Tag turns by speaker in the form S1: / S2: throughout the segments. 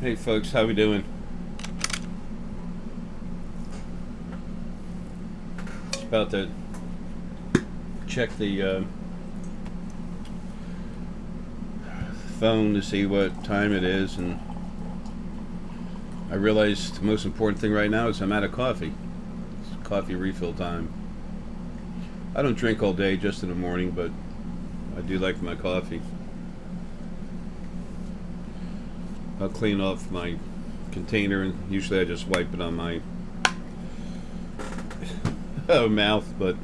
S1: Hey folks, how we doing? Just about to check the phone to see what time it is, and I realized the most important thing right now is I'm out of coffee. It's coffee refill time. I don't drink all day, just in the morning, but I do like my coffee. I'll clean off my container, and usually I just wipe it on my mouth, but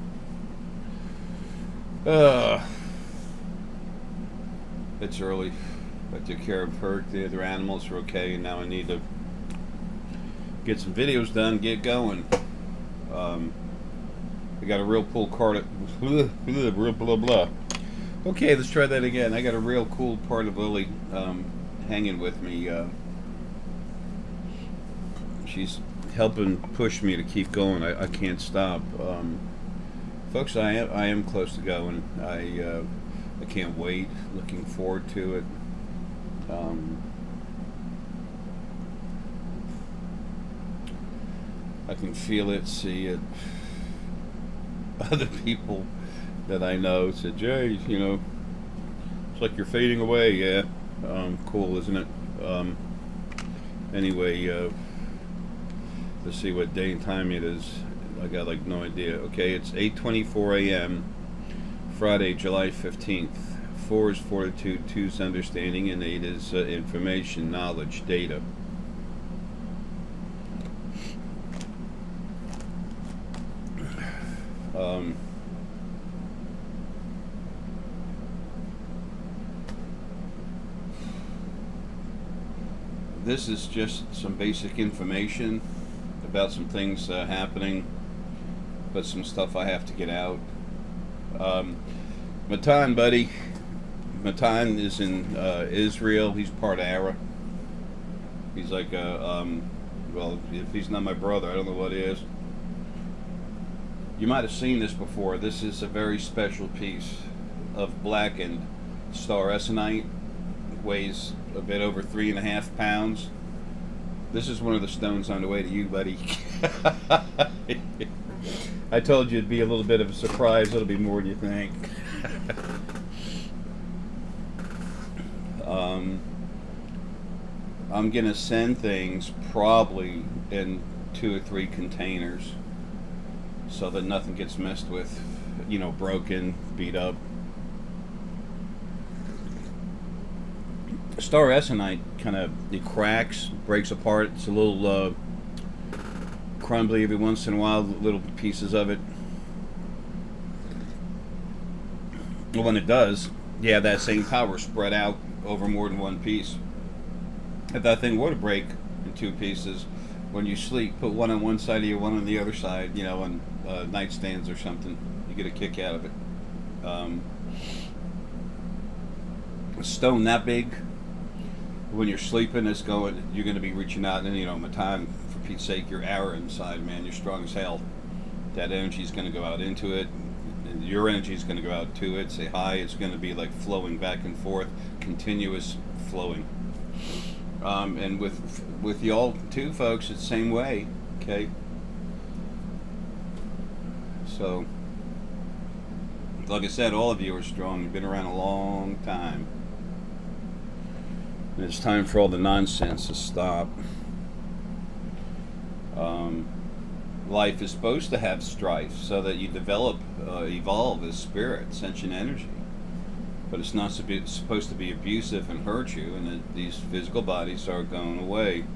S1: it's early. I took care of Perk. The other animals are okay, and now I need to get some videos done, get going. I got a real cool card. Blah, blah. Okay, let's try that again. I got a real cool part of Lily hanging with me. She's helping push me to keep going. I can't stop. Folks, I am close to going. I can't wait. Looking forward to it. I can feel it, see it. Other people that I know said, Jay, it's like you're fading away. Yeah. Cool, isn't it? Anyway, let's see what day and time it is. I got like no idea. Okay, it's 8:24 a.m. Friday, July 15th. 4 is fortitude, 2 is understanding, and 8 is information, knowledge, data. This is just some basic information about some things happening, but some stuff I have to get out. Matan, buddy. Matan is in Israel. He's part Arae. He's like well, if he's not my brother, I don't know what he is. You might have seen this before. This is a very special piece of blackened star Essenite. Weighs a bit over 3.5 pounds. This is one of the stones on the way to you, buddy. I told you it'd be a little bit of a surprise. It'll be more than you think. I'm gonna send things probably in 2 or 3 containers so that nothing gets messed with, broken, beat up. Star Essenite it cracks, breaks apart. It's a little crumbly every once in a while, little pieces of it. When it does, yeah, that same power spread out over more than one piece. If that thing were to break in 2 pieces, when you sleep, put one on one side of you, one on the other side, on nightstands or something. You get a kick out of it. A stone that big, when you're sleeping, you're going to be reaching out, and Matan, for Pete's sake, you're Arae inside, man. You're strong as hell. That energy is going to go out into it. And your energy is going to go out to it. Say hi. It's going to be like flowing back and forth, continuous flowing. And with y'all too, folks, it's the same way. Okay. So, like I said, all of you are strong. You've been around a long time. And it's time for all the nonsense to stop. Life is supposed to have strife so that you evolve as spirit, sentient energy. But it's not supposed to be abusive and hurt you, and that these physical bodies are going away.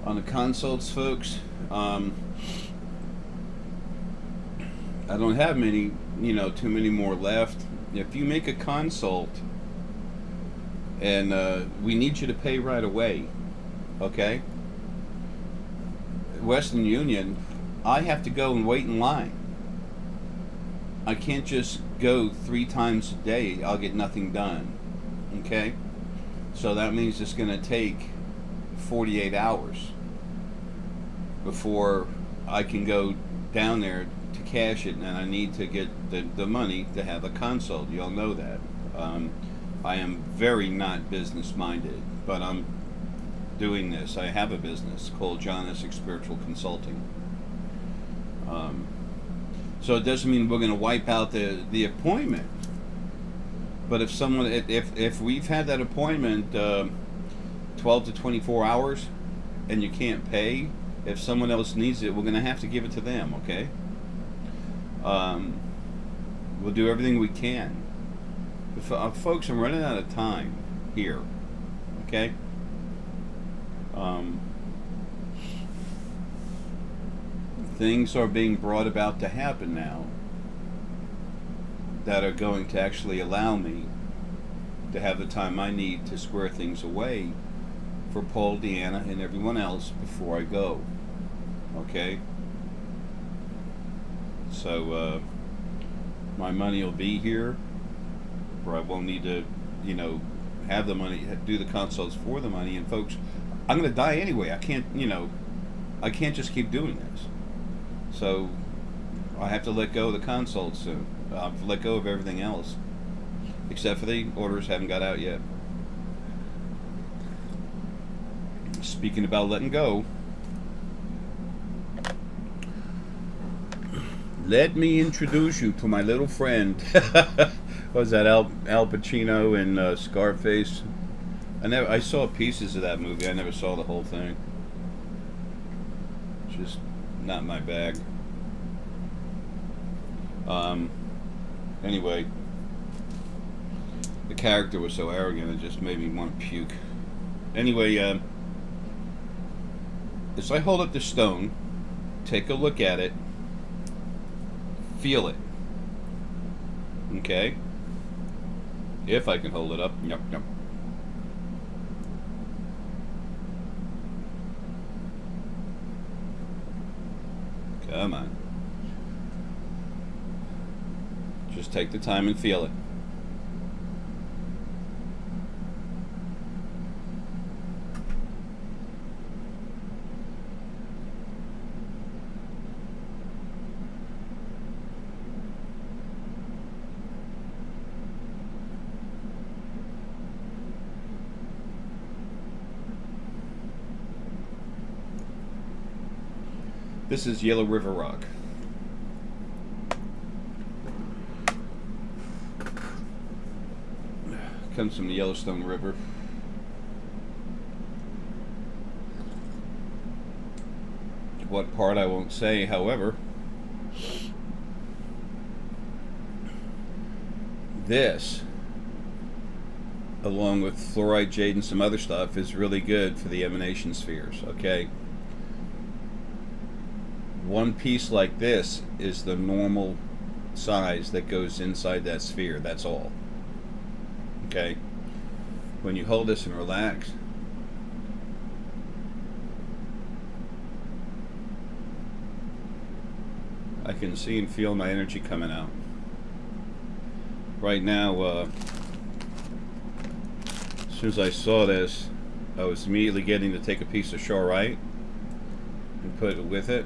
S1: On the consults, folks, I don't have many, too many more left. If you make a consult, and we need you to pay right away, okay? Western Union, I have to go and wait in line. I can't just go 3 times a day. I'll get nothing done, okay? So that means it's going to take 48 hours before I can go down there to cash it, and I need to get the money to have a consult. You all know that. I am very not business minded, but I'm doing this. I have a business called John Essex Spiritual Consulting. So it doesn't mean we're going to wipe out the appointment. But if we've had that appointment 12 to 24 hours and you can't pay, if someone else needs it, we're going to have to give it to them, okay? We'll do everything we can. Folks, I'm running out of time here, okay? Things are being brought about to happen now that are going to actually allow me to have the time I need to square things away for Paul, Deanna, and everyone else before I go. Okay? So, my money will be here, or I won't need to, have the money, do the consults for the money. And folks, I'm going to die anyway. I can't just keep doing this. So, I have to let go of the consults soon. I've let go of everything else, except for the orders haven't got out yet. Speaking about letting go, let me introduce you to my little friend. What was that, Al Pacino in Scarface? I saw pieces of that movie. I never saw the whole thing. Just not my bag. Anyway, the character was so arrogant it just made me want to puke. Anyway, as I hold up the stone, take a look at it, feel it. Okay? If I can hold it up. Yep. Come on. Just take the time and feel it. This is Yellow River Rock. Comes from the Yellowstone River. What part I won't say, however. This, along with fluorite, jade, and some other stuff, is really good for the emanation spheres, okay? One piece like this is the normal size that goes inside that sphere, that's all. Okay? When you hold this and relax, I can see and feel my energy coming out. Right now, as soon as I saw this, I was immediately getting to take a piece of Arae and put it with it.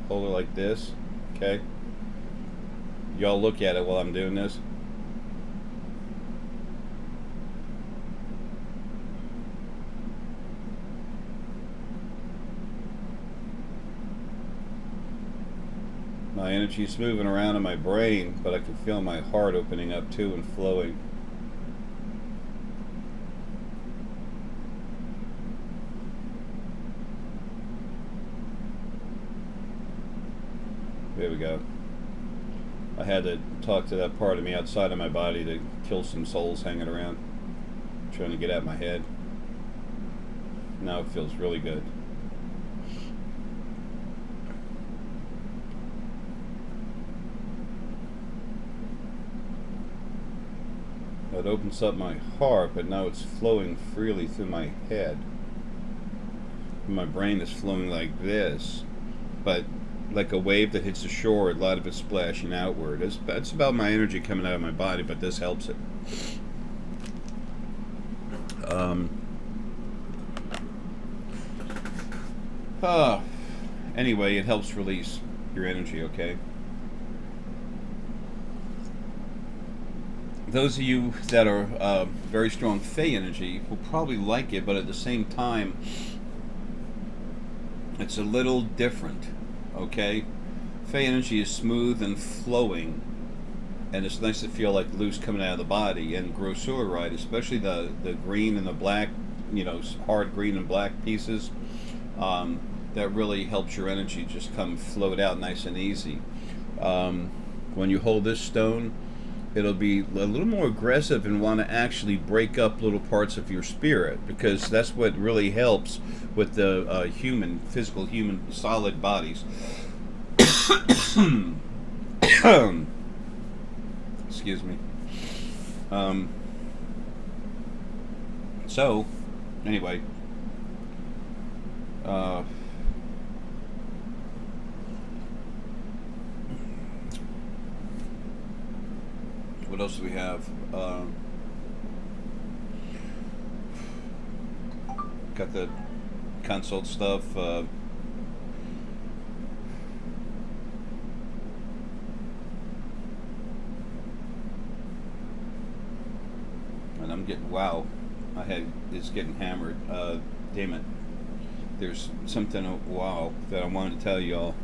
S1: Hold it like this, okay? Y'all look at it while I'm doing this. My energy is moving around in my brain, but I can feel my heart opening up too and flowing. There we go. I had to talk to that part of me outside of my body to kill some souls hanging around, trying to get out my head. Now it feels really good. It opens up my heart, but now it's flowing freely through my head. My brain is flowing like this, but like a wave that hits the shore, a lot of it's splashing outward. It's about my energy coming out of my body, but this helps it. Anyway, it helps release. your energy, okay? Those of you that are very strong Fey energy will probably like it, but at the same time, it's a little different, okay? Fey energy is smooth and flowing, and it's nice to feel like loose coming out of the body. And grossularite, especially the green and the black, hard green and black pieces, that really helps your energy just come float out nice and easy. When you hold this stone, it'll be a little more aggressive and want to actually break up little parts of your spirit, because that's what really helps with the physical human solid bodies. Excuse me. So, anyway, what else do we have? Got the consult stuff. And I'm getting, wow, my head is getting hammered. Damn it. There's something, wow, that I wanted to tell y'all.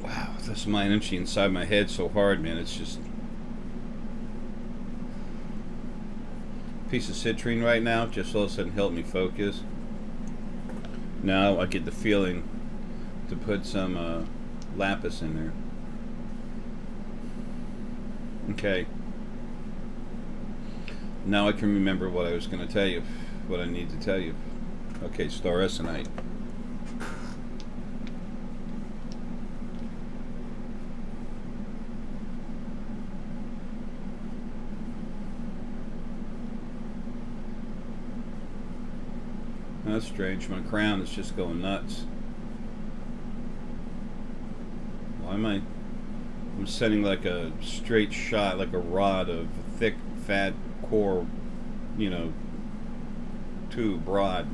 S1: Wow, that's my energy inside my head so hard, man. It's just a piece of citrine right now just all of a sudden helped me focus. Now I get the feeling to put some lapis in there. Okay. Now I can remember what I was going to tell you, what I need to tell you. Okay, star Essenite. That's strange. My crown is just going nuts. Why am I'm sending like a straight shot, like a rod of thick, fat core, tube rod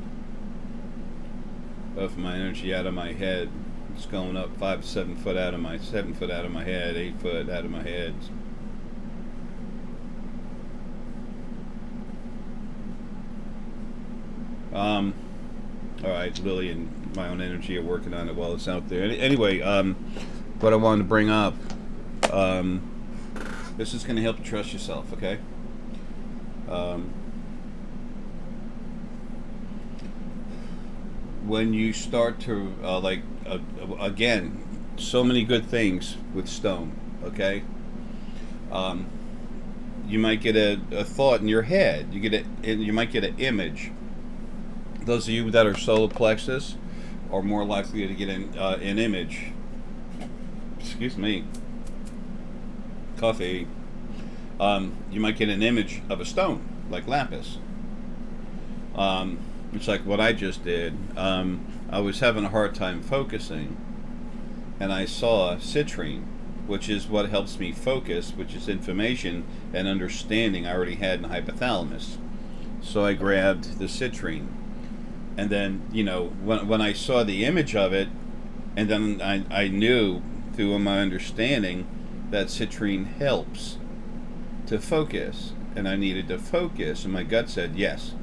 S1: of my energy out of my head. It's going up 5 to 7 foot out of my 7 foot out of my head, 8 foot out of my head. All right, Lily and my own energy are working on it while it's out there. Anyway, what I wanted to bring up, this is going to help you trust yourself, okay? When you start to, again, so many good things with stone, okay? You might get a thought in your head. You might get an image. Those of you that are solar plexus are more likely to get an image. Excuse me. Coffee. You might get an image of a stone, like lapis. It's like what I just did. I was having a hard time focusing, and I saw citrine, which is what helps me focus, which is information and understanding I already had in the hypothalamus. So I grabbed the citrine. And then, when I saw the image of it, and then I knew through my understanding that citrine helps to focus. And I needed to focus, and my gut said yes.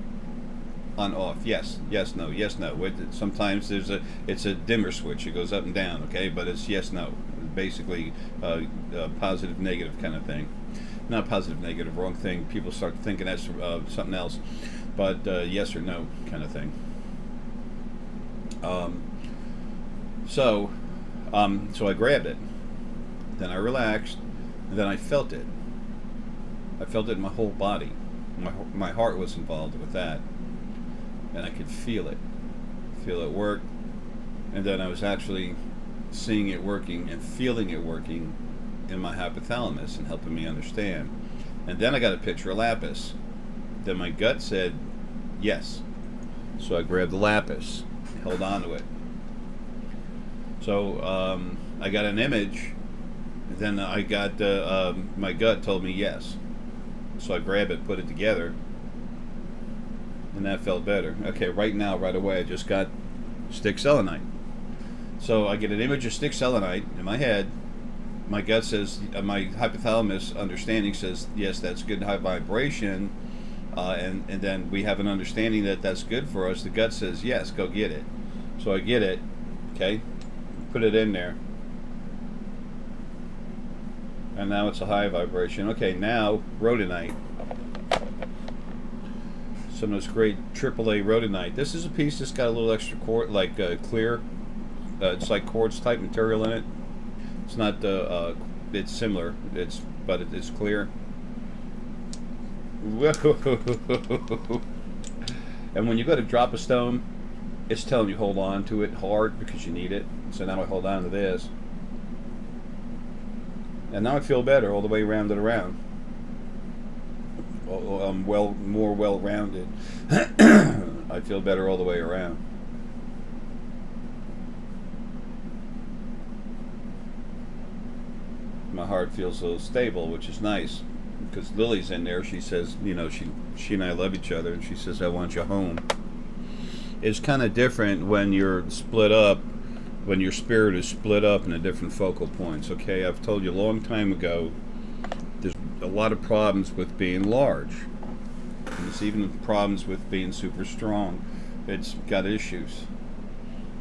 S1: On, off, yes, yes, no, yes, no. Sometimes it's a dimmer switch. It goes up and down, okay? But it's yes, no. Basically, a positive, negative kind of thing. Not positive, negative, wrong thing. People start thinking that's something else. But yes or no kind of thing. So I grabbed it. Then I relaxed. And then I felt it. I felt it in my whole body. My heart was involved with that. And I could feel it work. And then I was actually seeing it working and feeling it working in my hypothalamus and helping me understand. And then I got a picture of lapis. Then my gut said yes. So I grabbed the lapis, held on to it. So I got an image. And then I got my gut told me yes. So I grabbed it, put it together, and that felt better. Okay, right now, right away, I just got stick selenite. So I get an image of stick selenite in my head. My gut says, my hypothalamus understanding says, yes, that's good high vibration, and then we have an understanding that that's good for us. The gut says, yes, go get it. So I get it, okay, put it in there, and now it's a high vibration. Okay, now rhodonite. Some of this great AAA rhodonite. This is a piece that's got a little extra quartz, like clear. It's like quartz type material in it. It's not. It's similar. But it's clear. Whoa. And when you go to drop a stone, it's telling you hold on to it hard because you need it. So now I hold on to this, and now I feel better all the way around and around. I'm more well-rounded. I feel better all the way around. My heart feels a little stable, which is nice, because Lily's in there. She says, you know, she and I love each other, and she says, I want you home. It's kind of different when you're split up, when your spirit is split up into different focal points. Okay, I've told you a long time ago, there's a lot of problems with being large. There's even problems with being super strong. It's got issues.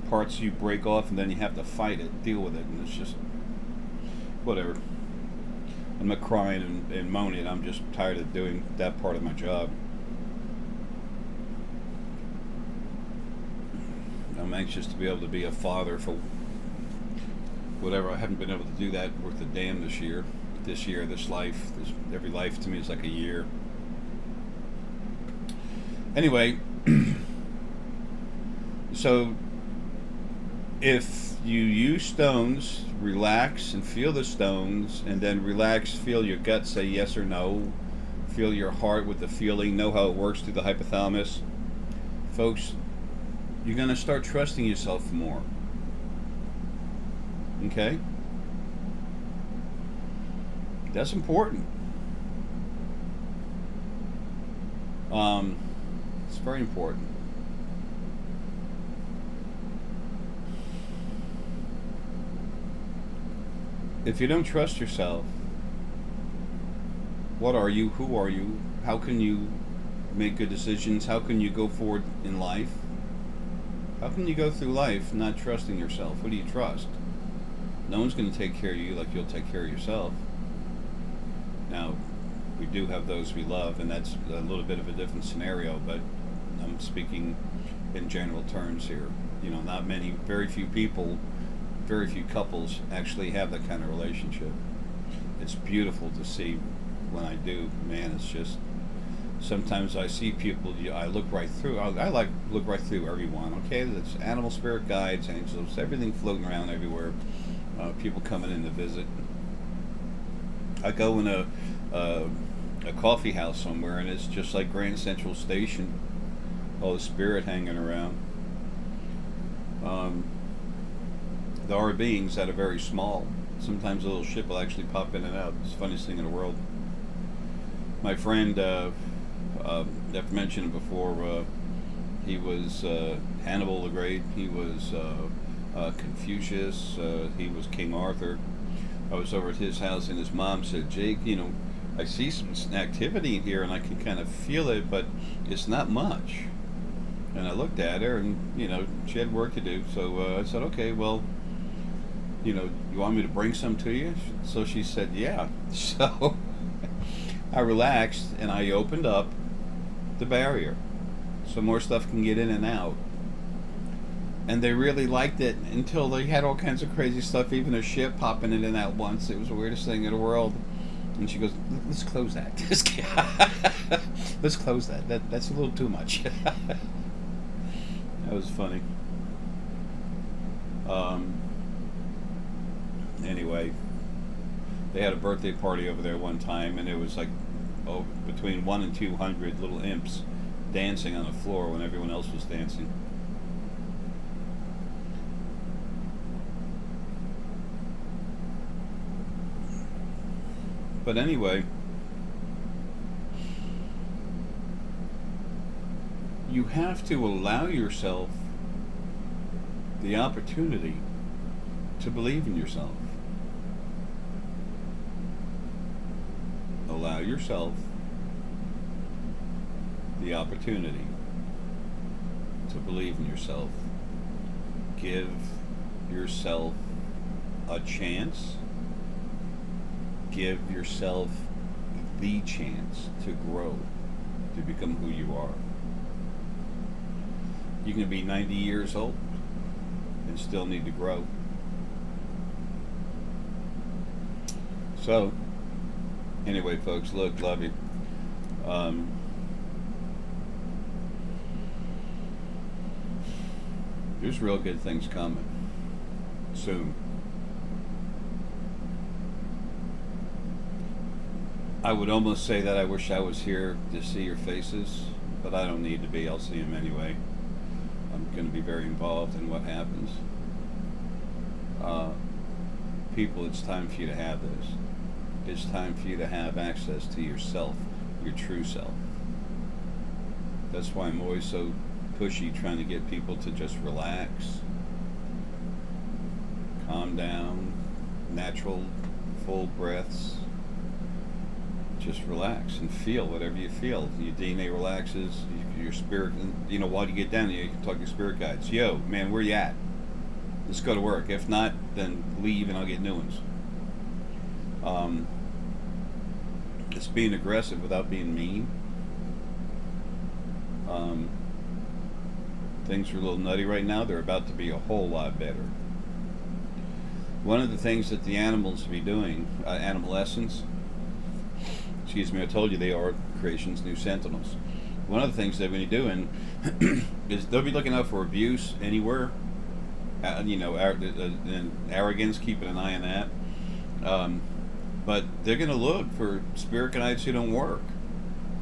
S1: Parts you break off and then you have to fight it, deal with it, and it's just whatever. I'm not crying and moaning. I'm just tired of doing that part of my job. I'm anxious to be able to be a father for whatever. I haven't been able to do that worth a damn this year. This life. Every life to me is like a year. Anyway, so if you use stones, relax and feel the stones, and then relax, feel your gut say yes or no, feel your heart with the feeling, know how it works through the hypothalamus. Folks, you're going to start trusting yourself more. Okay? That's important. It's very important. If you don't trust yourself, what are you? Who are you? How can you make good decisions? How can you go forward in life? How can you go through life not trusting yourself? Who do you trust? No one's going to take care of you like you'll take care of yourself. Now, we do have those we love, and that's a little bit of a different scenario, but I'm speaking in general terms here. You know, not many, very few people, very few couples actually have that kind of relationship. It's beautiful to see when I do. Man, it's just, sometimes I see people, I look right through, I like look right through everyone, okay? There's animal spirit guides, angels, everything floating around everywhere. People coming in to visit. I go in a coffee house somewhere, and it's just like Grand Central Station. All the spirit hanging around. There are beings that are very small. Sometimes a little ship will actually pop in and out. It's the funniest thing in the world. My friend, I've mentioned before, he was Hannibal the Great. He was Confucius. He was King Arthur. I was over at his house, and his mom said, Jake, you know, I see some activity in here, and I can kind of feel it, but it's not much. And I looked at her, and, you know, she had work to do. So I said, okay, well, you know, you want me to bring some to you? So she said, yeah. So I relaxed, and I opened up the barrier so more stuff can get in and out. And they really liked it until they had all kinds of crazy stuff, even a ship popping in and out once. It was the weirdest thing in the world. And she goes, let's close that. Let's close that. That's a little too much. That was funny. Anyway, they had a birthday party over there one time, and it was like between 100 and 200 little imps dancing on the floor when everyone else was dancing. But anyway, you have to allow yourself the opportunity to believe in yourself. Allow yourself the opportunity to believe in yourself. Give yourself a chance. Give yourself the chance to grow, to become who you are. You can be 90 years old and still need to grow. So, anyway, folks, look, love you. There's real good things coming soon. I would almost say that I wish I was here to see your faces, but I don't need to be. I'll see them anyway. I'm going to be very involved in what happens. People, it's time for you to have this. It's time for you to have access to yourself, your true self. That's why I'm always so pushy, trying to get people to just relax, calm down, natural, full breaths. Just relax and feel whatever you feel. Your DNA relaxes, your spirit, while you get down there, you can talk to your spirit guides. Yo, man, where you at? Let's go to work. If not, then leave and I'll get new ones. It's being aggressive without being mean. Things are a little nutty right now. They're about to be a whole lot better. One of the things that the animals be doing, Animal Essence, excuse me, I told you they are creation's new sentinels. One of the things they're going to be doing is they'll be looking out for abuse anywhere. And arrogance, keeping an eye on that. But they're going to look for spirit guides who don't work.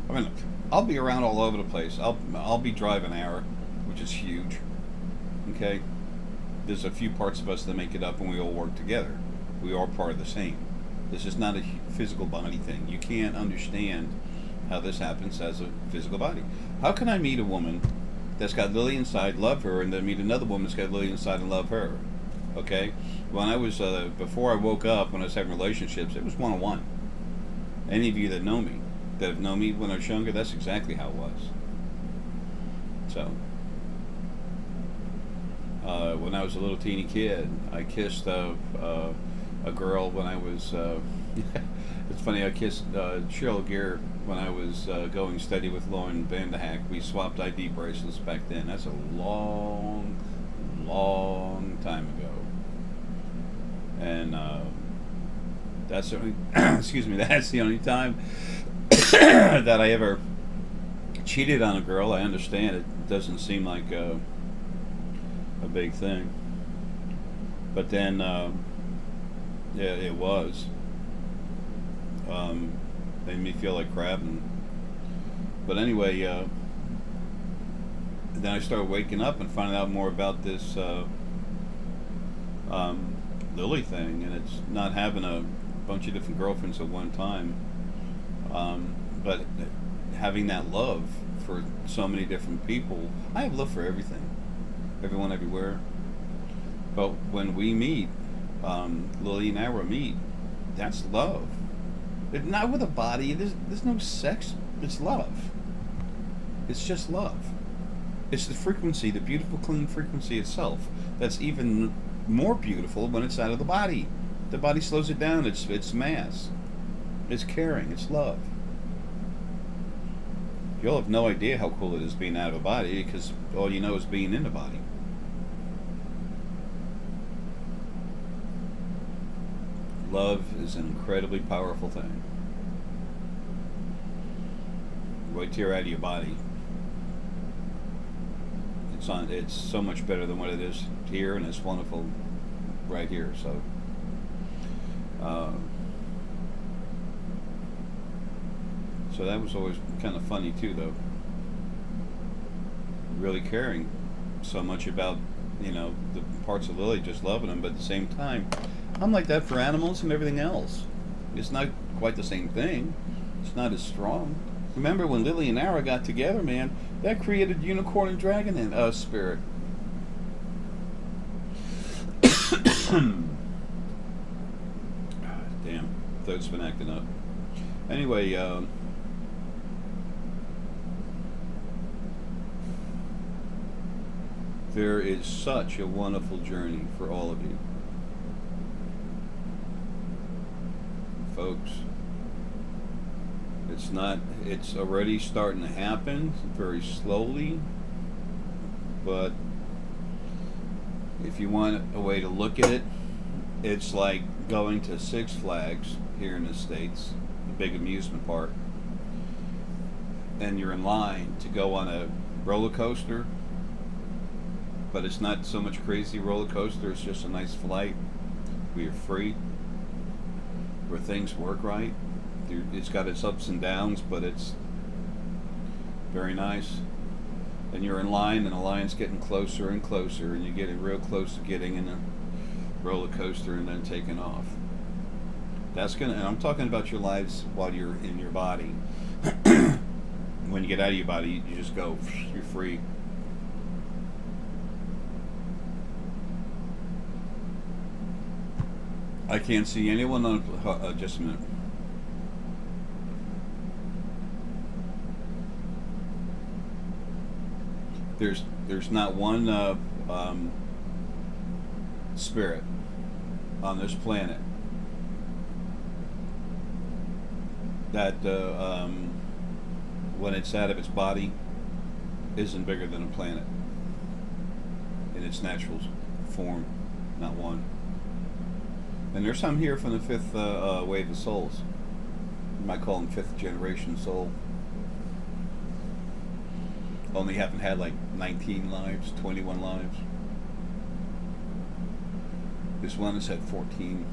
S1: I mean, I'll be around all over the place. I'll be driving Arae, which is huge. Okay? There's a few parts of us that make it up and we all work together. We are part of the same. This is not a physical body thing. You can't understand how this happens as a physical body. How can I meet a woman that's got Lily inside, love her, and then meet another woman that's got Lily inside and love her? Okay? When I was, before I woke up, when I was having relationships, it was one-on-one. Any of you that know me, that have known me when I was younger, that's exactly how it was. So, when I was a little teeny kid, I kissed a girl when I was, it's funny, I kissed Cheryl Gear when I was going steady with Lauren Vanderhack. We swapped ID bracelets back then. That's a long, long time ago. And that's the only, excuse me, that's the only time that I ever cheated on a girl. I understand it doesn't seem like a big thing, but then yeah, it was. Made me feel like crap. But anyway, then I started waking up and finding out more about this Lily thing, and it's not having a bunch of different girlfriends at one time, but having that love for so many different people. I have love for everything, everyone, everywhere. But when we meet, Lily and Arae meet, that's love. Not with a body. There's no sex. It's love. It's just love. It's the frequency, the beautiful, clean frequency itself. That's even more beautiful when it's out of the body. The body slows it down. It's mass. It's caring. It's love. You'll have no idea how cool it is being out of a body, because all you know is being in the body. Love is an incredibly powerful thing. Wait till you're out of your body. It's so much better than what it is here, and it's wonderful right here. So, so that was always kind of funny too, though. Really caring so much about, the parts of Lily, just loving them, but at the same time, I'm like that for animals and everything else. It's not quite the same thing. It's not as strong. Remember when Lily and Arae got together, man? That created unicorn and dragon in spirit. Damn, throat's been acting up. Anyway, there is such a wonderful journey for all of you, folks. It's already starting to happen very slowly, but if you want a way to look at it, it's like going to Six Flags here in the States, the big amusement park, and you're in line to go on a roller coaster, but it's not so much crazy roller coaster, it's just a nice flight where you're free, where things work right. It's got its ups and downs, but it's very nice. And you're in line, and the line's getting closer and closer, and you're getting real close to getting in a roller coaster and then taking off. And I'm talking about your lives while you're in your body. When you get out of your body, you just go, you're free. I can't see anyone on, just a minute. There's not one spirit on this planet that when it's out of its body isn't bigger than a planet in its natural form. Not one. And there's some here from the fifth wave of souls. You might call them fifth generation soul. Only haven't had like 19 lives, 21 lives. This one has had 14.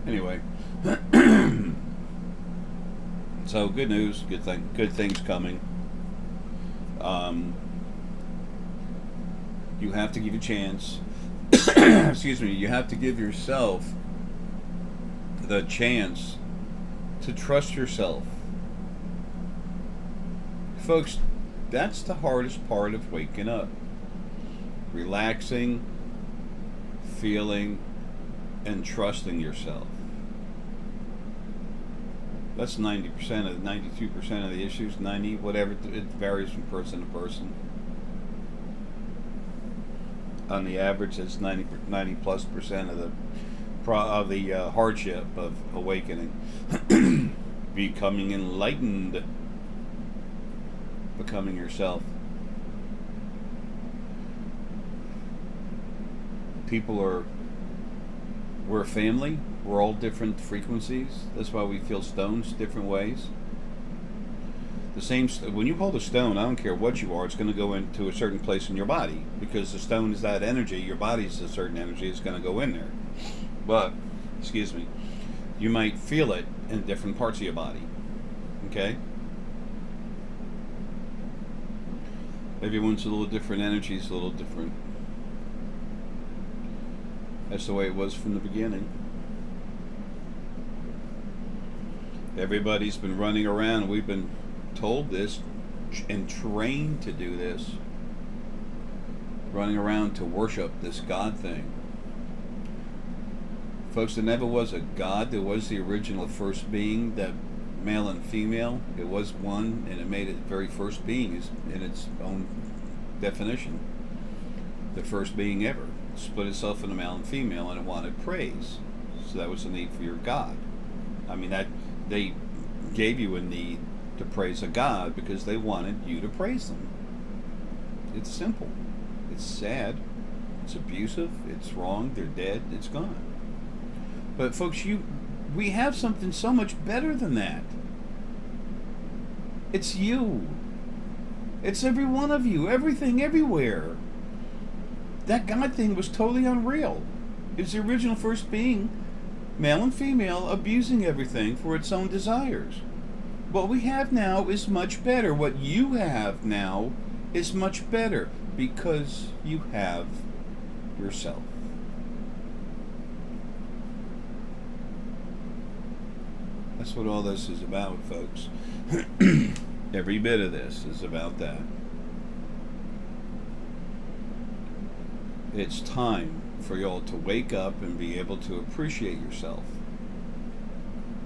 S1: Anyway, so good news, good things coming. You have to give a chance. Excuse me. You have to give yourself the chance to trust yourself. Folks, that's the hardest part of waking up. Relaxing, feeling, and trusting yourself. That's 90% of 92% of the issues, 90, whatever, it varies from person to person. On the average, it's 90 plus percent of the hardship of awakening. Becoming enlightened. Becoming yourself. We're a family. We're all different frequencies. That's why we feel stones different ways. The same, when you hold a stone, I don't care what you are, it's going to go into a certain place in your body, because the stone is that energy. Your body's a certain energy. It's going to go in there. But, excuse me, you might feel it in different parts of your body. Okay? Everyone's a little different, energy's a little different. That's the way it was from the beginning. Everybody's been running around. We've been told this and trained to do this. Running around to worship this God thing. Folks, there never was a God. There was the original first being, that male and female. It was one, and it made it very first being in its own definition. The first being ever. It split itself into male and female, and it wanted praise. So that was the need for your God. I mean, that they gave you a need to praise a God because they wanted you to praise them. It's simple. It's sad. It's abusive. It's wrong. They're dead. It's gone. But folks, we have something so much better than that. It's you. It's every one of you. Everything, everywhere. That God thing was totally unreal. It's the original first being, male and female, abusing everything for its own desires. What we have now is much better. What you have now is much better because you have yourself. That's what all this is about, folks. Every bit of this is about that. It's time for y'all to wake up and be able to appreciate yourself.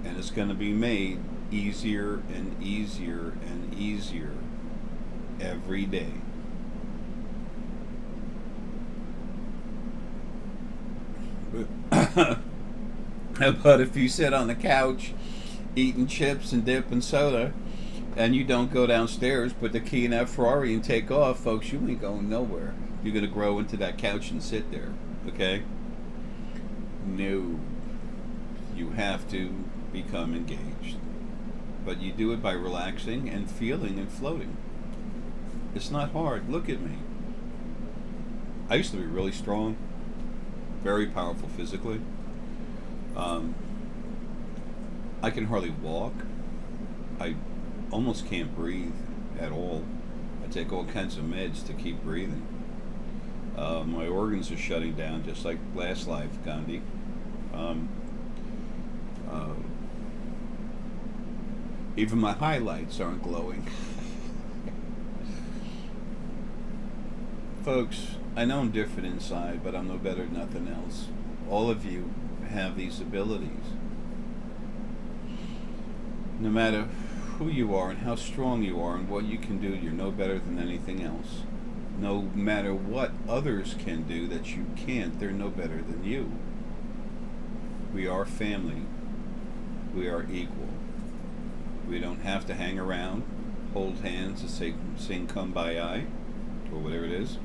S1: And it's going to be made easier and easier and easier every day. But if you sit on the couch eating chips and dip and soda, and you don't go downstairs, put the key in that Ferrari and take off, folks, you ain't going nowhere. You're going to grow into that couch and sit there, okay? No. You have to become engaged. But you do it by relaxing and feeling and floating. It's not hard. Look at me. I used to be really strong, very powerful physically. I can hardly walk. I almost can't breathe at all. I take all kinds of meds to keep breathing. My organs are shutting down just like last life, Gandhi. Even my highlights aren't glowing. Folks, I know I'm different inside, but I'm no better than nothing else. All of you have these abilities. No matter who you are and how strong you are and what you can do, you're no better than anything else. No matter what others can do that you can't, they're no better than you. We are family. We are equal. We don't have to hang around, hold hands, and sing Kumbaya, or whatever it is.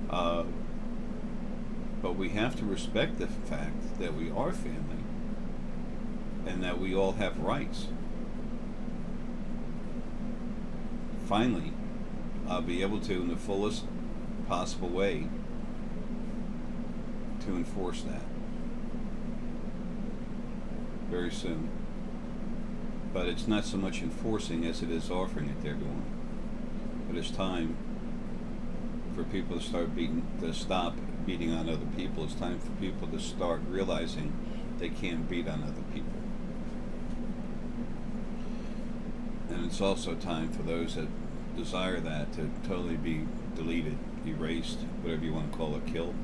S1: But we have to respect the fact that we are family and that we all have rights. Finally, I'll be able to, in the fullest possible way, to enforce that very soon. But it's not so much enforcing as it is offering it to everyone. But it's time for people to stop beating on other people. It's time for people to start realizing they can't beat on other people. And it's also time for those that desire that to totally be deleted, erased, whatever you want to call it, killed.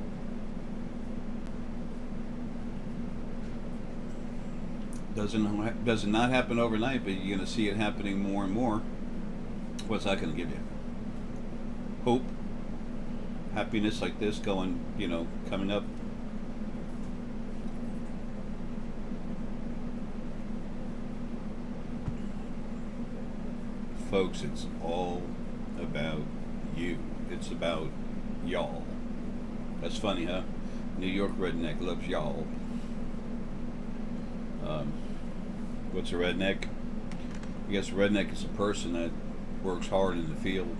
S1: Does it not happen overnight, but you're going to see it happening more and more. What's that going to give you? Hope, happiness like this going, coming up. Folks, it's all about you. It's about y'all. That's funny, huh? New York redneck loves y'all. What's a redneck? I guess a redneck is a person that works hard in the field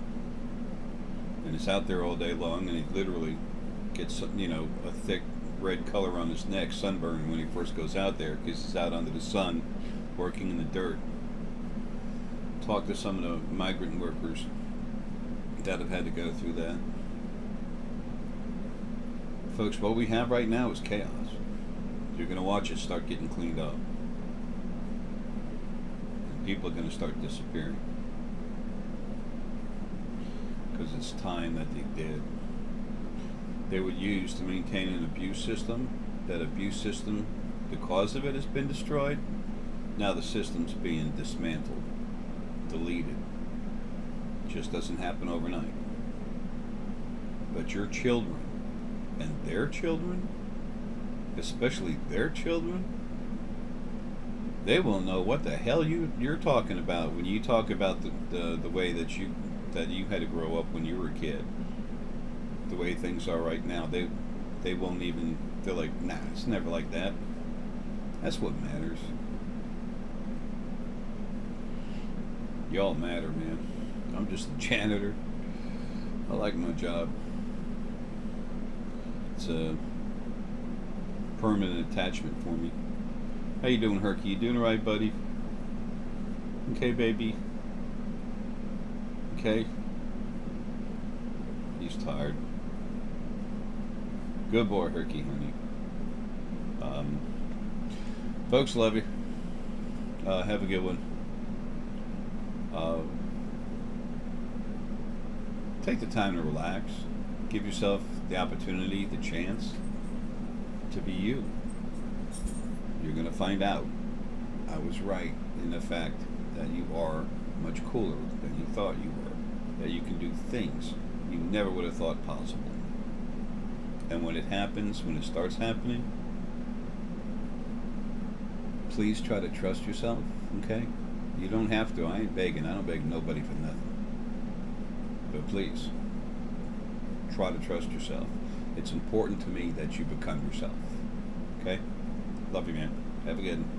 S1: and is out there all day long, and he literally gets, a thick red color on his neck, sunburn, when he first goes out there because he's out under the sun working in the dirt. Talk to some of the migrant workers that have had to go through that. Folks, what we have right now is chaos. You're going to watch it start getting cleaned up. And people are going to start disappearing. Because it's time that they did. They were used to maintain an abuse system. That abuse system, the cause of it has been destroyed. Now the system's being dismantled, deleted. It just doesn't happen overnight. But your children and their children, especially their children, they will know what the hell you're talking about when you talk about the way that you had to grow up when you were a kid. The way things are right now, they won't even. They're like, nah, it's never like that. That's what matters. Y'all matter, man. I'm just a janitor. I like my job. It's a permanent attachment for me. How you doing, Herky? You doing all right, buddy? Okay, baby? Okay? He's tired. Good boy, Herky, honey. Folks, love you. Have a good one. Uh, Take the time to relax. Give yourself the opportunity, the chance to be you. You're going to find out I was right in the fact that you are much cooler than you thought you were. That you can do things you never would have thought possible. And when it happens, when it starts happening, please try to trust yourself, okay? You don't have to. I ain't begging. I don't beg nobody for nothing. But please, try to trust yourself. It's important to me that you become yourself. Okay? Love you, man. Have a good one.